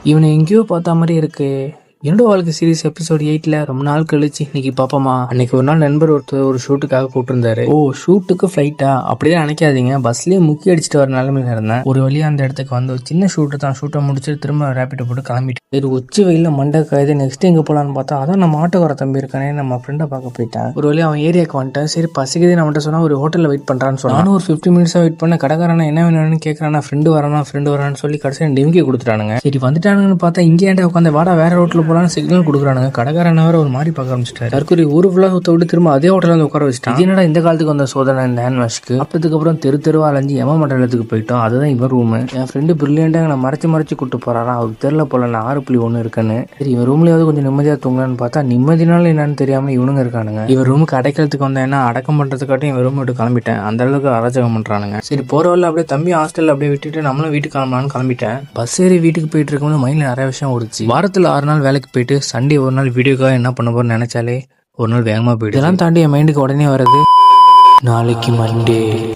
இவனை எங்கேயோ பார்த்த மாதிரி இருக்கு. என்னோட வாழ்க்கை சீரிஸ் எபிசோட் 8ல ரொம்ப நாள் கழிச்சு இன்னைக்கு பாப்போமா. அன்னைக்கு ஒரு நாள் நண்பர் ஒருத்தர் ஒரு ஷூட்டுக்காக கூப்பிட்டுருந்தாரு. ஓ, ஷூட்டுக்கு ஃபிளைட்டா? அப்படிதான் நினைக்காதீங்க, பஸ்லயே முக்கி அடிச்சுட்டு வர நிலைமையில இருந்தேன். ஒரு வழியா அந்த இடத்துக்கு வந்து ஒரு சின்ன ஷூட்டு தான். ஷூட்டை முடிச்சுட்டு திரும்ப ரேபிட்டை போட்டு கிளம்பிட்டு சரி உச்சி வெயில மண்டை காயுது. நெக்ஸ்ட் எங்க போலான்னு பார்த்தா அதான் நம்ம ஆட்டோக்கார தம்பி இருக்கானே, நம்ம ஃப்ரெண்டை பார்க்க போயிட்டேன். ஒரு வழியா அவன் ஏரியாவுக்கு வந்துட்டேன். சரி பசிக்குது நம்மகிட்ட சொன்னா ஒரு ஹோட்டல்ல வெயிட் பண்றான்னு சொன்னா நானும் ஒரு 50 மினிட்ஸா வெயிட் பண்ண. கடைக்காரனா என்ன வேணும்னு கேட்கறானா, ஃப்ரெண்டு வரான்னு சொல்லி கடைசியாக டிமிக்கி கொடுத்துட்டானுங்க. சரி வந்துட்டானுங்கன்னு பார்த்தா இங்கே ஏன்டா உட்காந்து வாடா வேற ரோட்ல போலான்னு சிக்னல் கொடுக்குறானுங்க. கடைக்காரன் வேற ஒரு மாதிரி பார்க்க ஆரம்பிச்சிட்டாரு. தற்கொலை ஊரு ஃபுல்லா சுத்த விட்டு திரும்ப அதே ஹோட்டல்ல வந்து உட்கார வச்சுட்டான். இது என்னடா இந்த காலத்துக்கு வந்த சோதனை இந்த ஹேண்ட் வாஷ்க்கு. அப்பதுக்கு அப்புறம் தெருவா அலைஞ்சு எம மண்டலத்துக்கு போயிட்டோம். அதுதான் இவன் ரூம். என் ஃப்ரெண்டு பிரில்லியண்டா நான் மறைச்சு கூட்டு போறாராம். அவருக்கு தெரியல போல நான் 6.1 இருக்குன்னு. சரி இவன் ரூம்லயாவது கொஞ்சம் நிம்மதியா தூங்கலான்னு பார்த்தா நிம்மதினால என்னன்னு தெரியாம இவனுங்க இருக்கானுங்க. இவன் ரூமுக்கு அடைக்கிறதுக்கு வந்தேன்னா அடக்கம் பண்றதுக்காட்டும் இவன் ரூம் விட்டு கிளம்பிட்டேன். அந்த அளவுக்கு அராஜகம் பண்றானுங்க. சரி போற வரல அப்படியே தம்பி ஹாஸ்டல்ல அப்படியே விட்டுட்டு நம்மளும் வீட்டுக்கு கிளம்பலான்னு கிளம்பிட்டேன். பஸ் ஏறி வீட்டுக்கு போயிட்டு இருக்கும்போது மைண்ட்ல நிறைய விஷயம் ஓடுச்சு. வாரத்துல 6 நாள் வேலைக்கு போயிட்டு சண்டே ஒரு நாள் வீடியோக்காக என்ன பண்ண போறேன்னு நினைச்சாலே ஒரு நாள் வேகமா போயிட்டு இதெல்லாம் தாண்டி என் மைண்டுக்கு உடனே வர்றது நாளைக்கு மண்டே.